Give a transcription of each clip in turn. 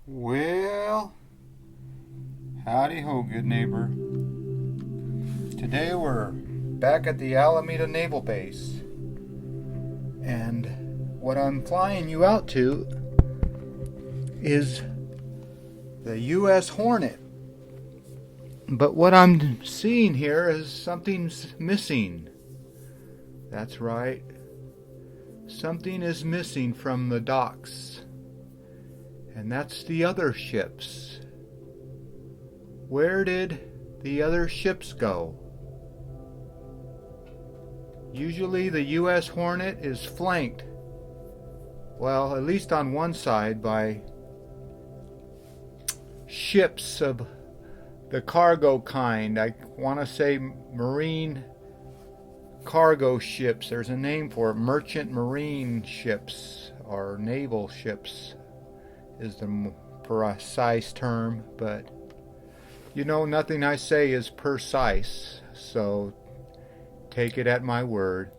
Well, howdy ho, good neighbor. Today we're back at the Alameda Naval Base. And what I'm flying you out to is the U.S. Hornet. But what I'm seeing here is something's missing. That's right. Something is missing from the docks. And that's the other ships. Where did the other ships go? Usually the U.S. Hornet is flanked, well, at least on one side, by ships of the cargo kind. I want to say marine cargo ships. There's a name for it. Merchant marine ships or naval ships is the precise term, but you know, nothing I say is precise, so take it at my word.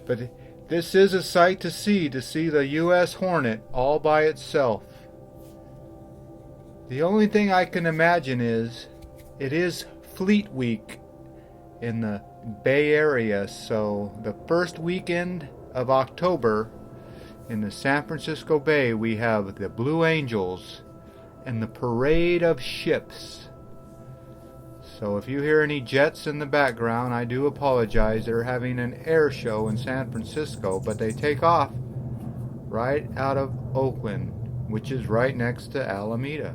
But this is a sight to see the U.S. Hornet all by itself. The only thing I can imagine is it is Fleet Week in the Bay Area, so the first weekend of October in the San Francisco Bay we have the Blue Angels and the parade of ships. So if you hear any jets in the background, I do apologize. They're having an air show in San Francisco, but they take off right out of Oakland, which is right next to Alameda.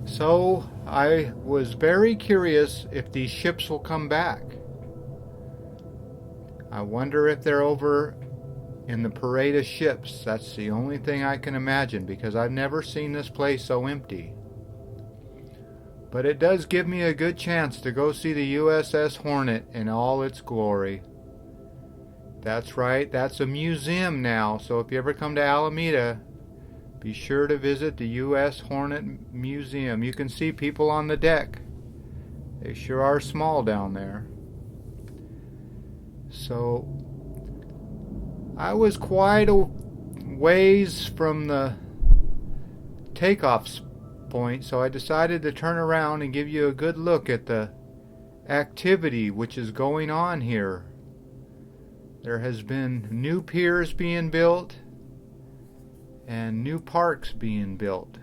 So I was very curious if these ships will come back. I wonder if they're over in the parade of ships. That's the only thing I can imagine, because I've never seen this place so empty. But it does give me a good chance to go see the USS Hornet in all its glory. That's right, that's a museum now, so if you ever come to Alameda, be sure to visit the U.S. Hornet Museum. You can see people on the deck. They sure are small down there. So I was quite a ways from the takeoff point, so I decided to turn around and give you a good look at the activity which is going on here. There has been new piers being built and new parks being built.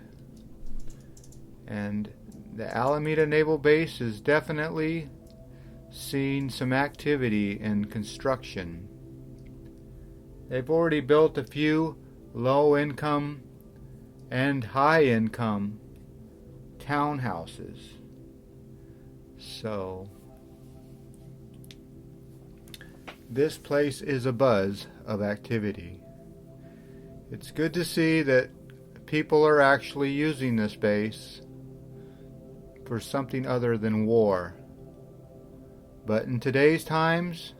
And the Alameda Naval Base is definitely seeing some activity in construction. They've already built a few low-income and high-income townhouses. So this place is a buzz of activity. It's good to see that people are actually using this base for something other than war. But in today's times,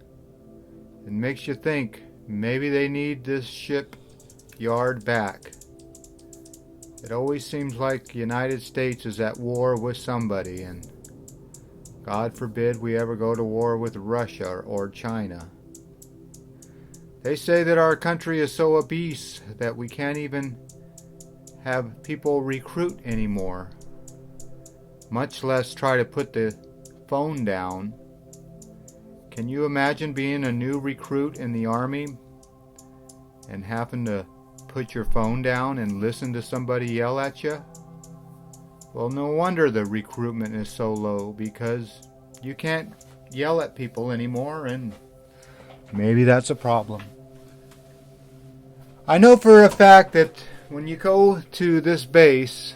it makes you think maybe they need this shipyard back. It always seems like the United States is at war with somebody, and God forbid we ever go to war with Russia or China. They say that our country is so obese that we can't even have people recruit anymore, much less try to put the phone down. Can you imagine being a new recruit in the Army and having to put your phone down and listen to somebody yell at you? Well, no wonder the recruitment is so low, because you can't yell at people anymore, and maybe that's a problem. I know for a fact that when you go to this base,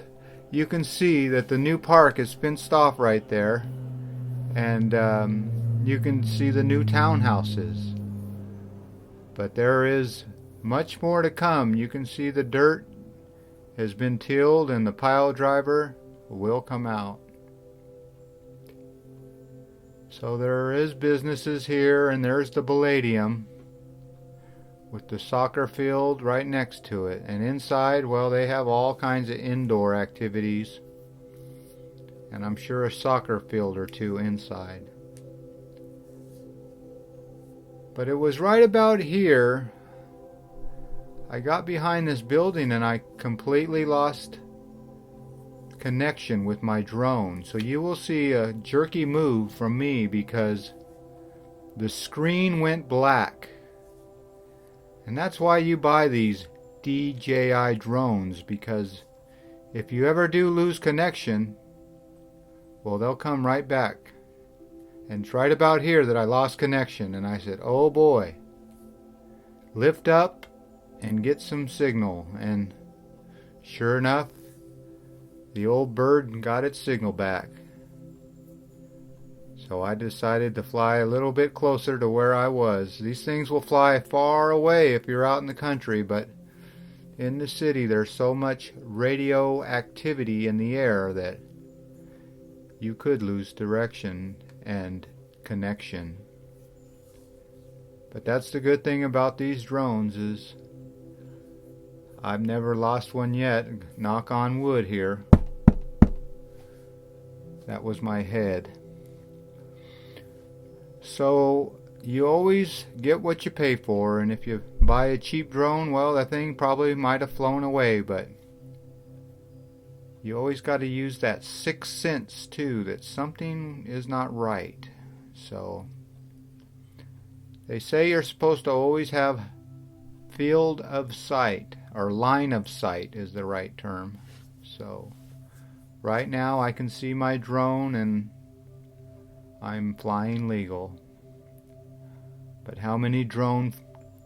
you can see that the new park is fenced off right there, and you can see the new townhouses. But there is much more to come. You can see the dirt has been tilled and the pile driver will come out. So there is businesses here, and there's the Palladium with the soccer field right next to it. And inside, well, they have all kinds of indoor activities, and I'm sure a soccer field or two inside. But it was right about here I got behind this building and I completely lost connection with my drone. So you will see a jerky move from me because the screen went black. And that's why you buy these DJI drones, because if you ever do lose connection, well, they'll come right back. And it's right about here that I lost connection, and I said, oh boy, lift up and get some signal. And sure enough, the old bird got its signal back. So I decided to fly a little bit closer to where I was. These things will fly far away if you're out in the country, but in the city there's so much radio activity in the air that you could lose direction and connection. But that's the good thing about these drones is I've never lost one yet. Knock on wood here. That was my head. So you always get what you pay for, and if you buy a cheap drone, well, that thing probably might have flown away, but you always got to use that sixth sense too, that something is not right. So they say you're supposed to always have field of sight, or line of sight is the right term. So right now I can see my drone and I'm flying legal. But how many drone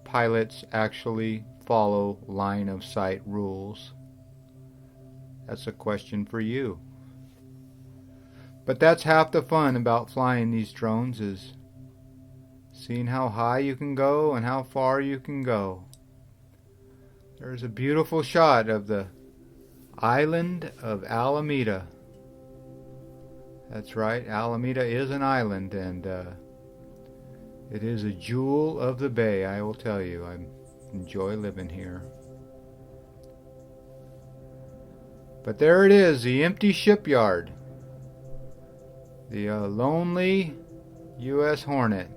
pilots actually follow line of sight rules? That's a question for you. But that's half the fun about flying these drones, is seeing how high you can go and how far you can go. There's a beautiful shot of the island of Alameda. That's right, Alameda is an island, and it is a jewel of the bay, I will tell you. I enjoy living here. But there it is, the empty shipyard. The lonely U.S. Hornet.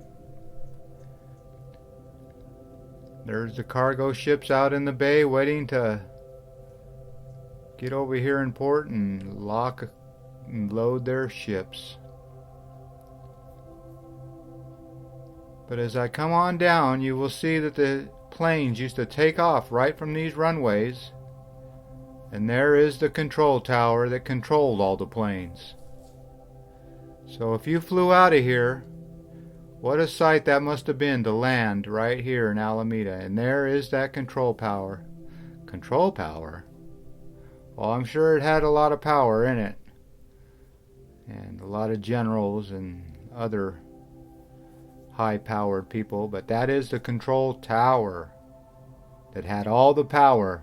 There's the cargo ships out in the bay waiting to get over here in port and lock and load their ships. But as I come on down, you will see that the planes used to take off right from these runways, and there is the control tower that controlled all the planes. So if you flew out of here, what a sight that must have been to land right here in Alameda. And there is that control tower. Control tower? Well, I'm sure it had a lot of power in it, and a lot of generals and other high-powered people, but that is the control tower that had all the power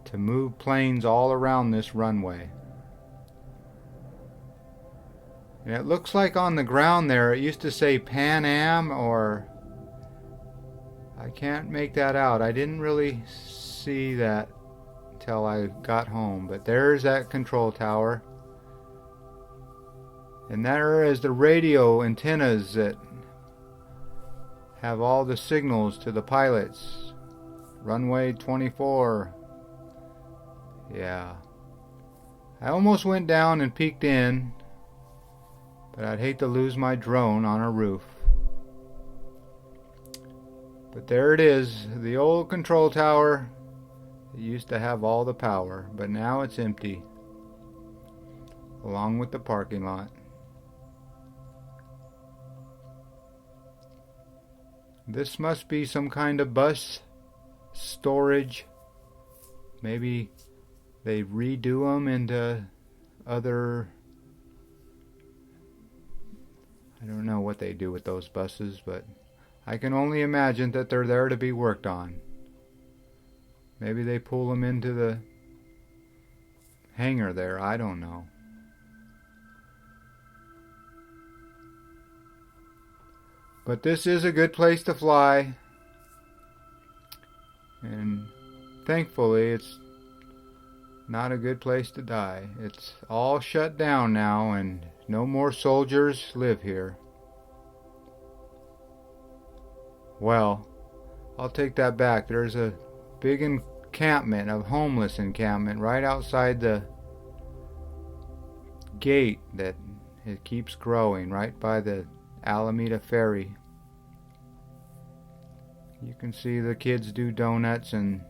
to move planes all around this runway. And it looks like on the ground there it used to say Pan Am, or I can't make that out. I didn't really see that until I got home, but there's that control tower. And there is the radio antennas that have all the signals to the pilots. Runway 24. Yeah. I almost went down and peeked in, but I'd hate to lose my drone on a roof. But there it is, the old control tower. It used to have all the power, but now it's empty, along with the parking lot. This must be some kind of bus storage. Maybe they redo them into other... I don't know what they do with those buses, but I can only imagine that they're there to be worked on. Maybe they pull them into the hangar there. I don't know. But this is a good place to fly. And thankfully it's not a good place to die. It's all shut down now and no more soldiers live here. Well, I'll take that back. There's a big encampment, a homeless encampment, right outside the gate that it keeps growing, right by the Alameda Ferry. You can see the kids do donuts, and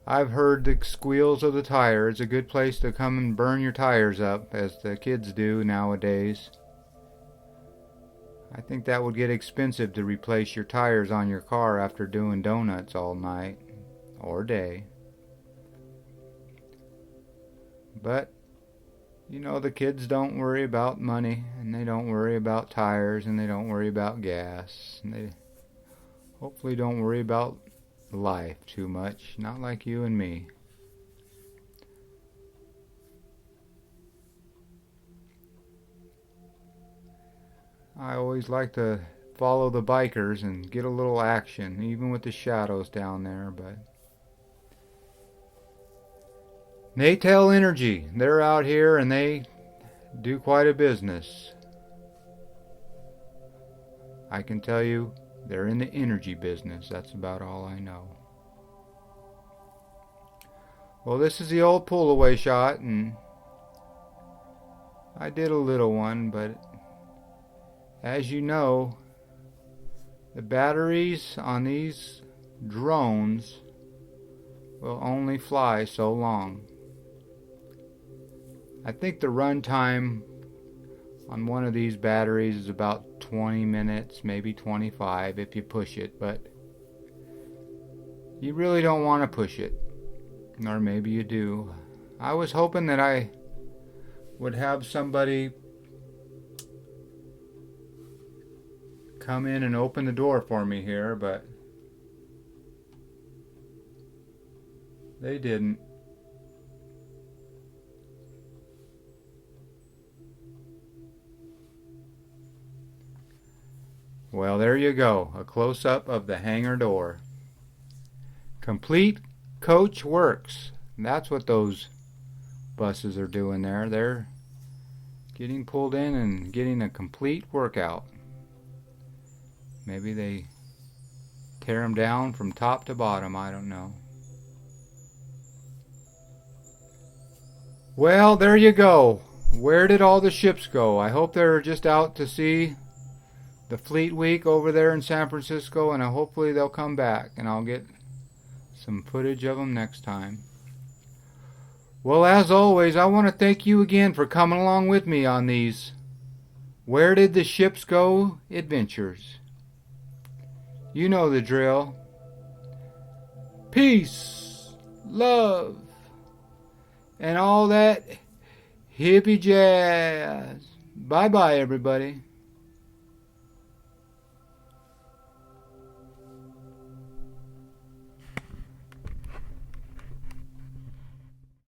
I've heard the squeals of the tire. It's a good place to come and burn your tires up, as the kids do nowadays. I think that would get expensive to replace your tires on your car after doing donuts all night or day. But, you know, the kids don't worry about money, and they don't worry about tires, and they don't worry about gas, and they hopefully don't worry about life too much, not like you and me. I always like to follow the bikers and get a little action, even with the shadows down there, but Natel Energy, they're out here and they do quite a business. I can tell you, they're in the energy business. That's about all I know. Well, this is the old pull-away shot, and I did a little one, but as you know, the batteries on these drones will only fly so long. I think the run time on one of these batteries is about 20 minutes, maybe 25 if you push it, but you really don't want to push it. Or maybe you do. I was hoping that I would have somebody come in and open the door for me here, but they didn't. Well, there you go, a close-up of the hangar door. Complete Coach Works. That's what those buses are doing there. They're getting pulled in and getting a complete workout. Maybe they tear them down from top to bottom, I don't know. Well, there you go. Where did all the ships go? I hope they're just out to see the Fleet Week over there in San Francisco, and hopefully they'll come back and I'll get some footage of them next time. Well, as always, I want to thank you again for coming along with me on these Where Did the Ships Go adventures. You know the drill. Peace, love, and all that hippie jazz. Bye-bye, everybody.